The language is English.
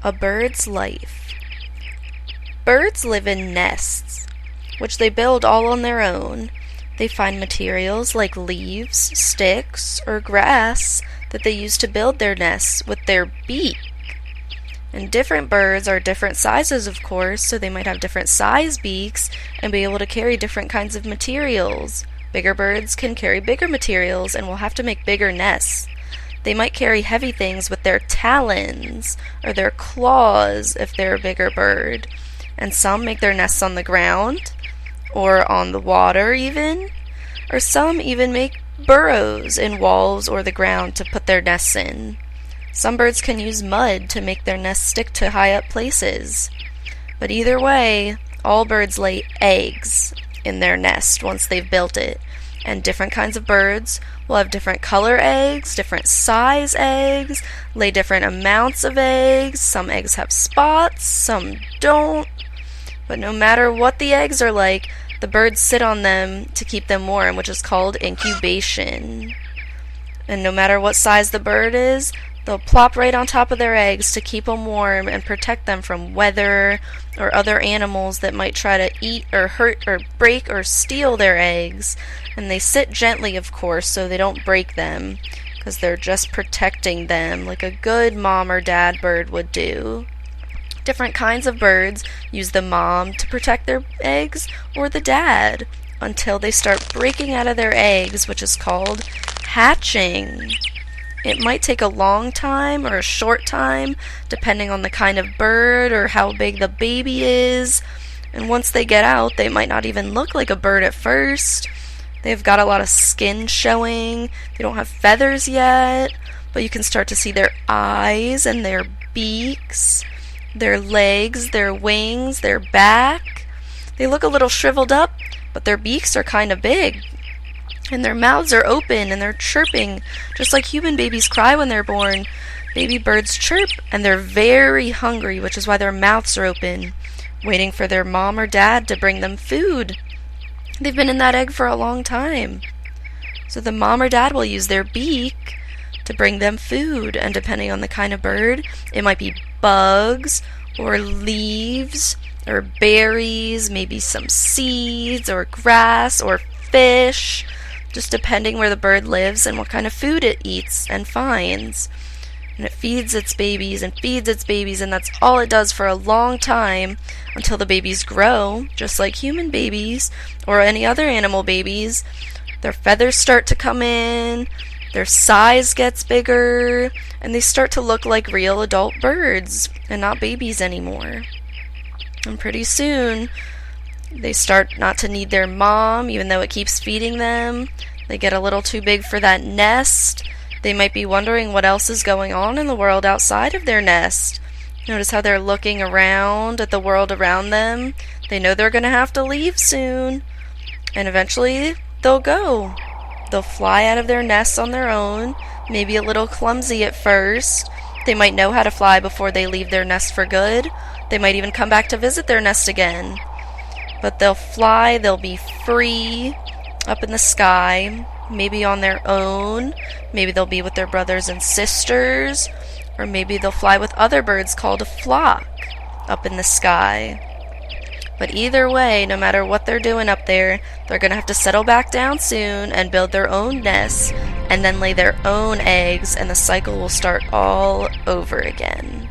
A bird's life. Birds live in nests, which they build all on their own. They find materials like leaves, sticks, or grass that they use to build their nests with their beak. And different birds are different sizes, of course, so they might have different size beaks and be able to carry different kinds of materials. Bigger birds can carry bigger materials and will have to make bigger nests. They might carry heavy things with their talons or their claws if they're a bigger bird. And some make their nests on the ground or on the water even. Or some even make burrows in walls or the ground to put their nests in. Some birds can use mud to make their nests stick to high up places. But either way, all birds lay eggs in their nest once they've built it. And different kinds of birds will have different color eggs, different size eggs, lay different amounts of eggs. Some eggs have spots, some don't. But no matter what the eggs are like, the birds sit on them to keep them warm, which is called incubation. And no matter what size the bird is, they'll plop right on top of their eggs to keep them warm and protect them from weather or other animals that might try to eat or hurt or break or steal their eggs. And they sit gently, of course, so they don't break them, because they're just protecting them like a good mom or dad bird would do. Different kinds of birds use the mom to protect their eggs or the dad until they start breaking out of their eggs, which is called hatching. It might take a long time or a short time, depending on the kind of bird or how big the baby is. And once they get out, they might not even look like a bird at first. They've got a lot of skin showing. They don't have feathers yet, but you can start to see their eyes and their beaks, their legs, their wings, their back. They look a little shriveled up, but their beaks are kind of big. And their mouths are open and they're chirping, just like human babies cry when they're born. Baby birds chirp, and they're very hungry, which is why their mouths are open, waiting for their mom or dad to bring them food. They've been in that egg for a long time. So the mom or dad will use their beak to bring them food, and depending on the kind of bird, it might be bugs or leaves or berries, maybe some seeds or grass or fish, just depending where the bird lives and what kind of food it eats and finds. And it feeds its babies and feeds its babies, and that's all it does for a long time until the babies grow, just like human babies or any other animal babies. Their feathers start to come in, their size gets bigger, and they start to look like real adult birds and not babies anymore. And pretty soon, they start not to need their mom, even though it keeps feeding them. They get a little too big for that nest. They might be wondering what else is going on in the world outside of their nest. Notice how they're looking around at the world around them. They know they're going to have to leave soon. And eventually, they'll go. They'll fly out of their nests on their own, maybe a little clumsy at first. They might know how to fly before they leave their nest for good. They might even come back to visit their nest again. But they'll fly, they'll be free up in the sky, maybe on their own, maybe they'll be with their brothers and sisters, or maybe they'll fly with other birds called a flock up in the sky. But either way, no matter what they're doing up there, they're going to have to settle back down soon and build their own nests and then lay their own eggs, and the cycle will start all over again.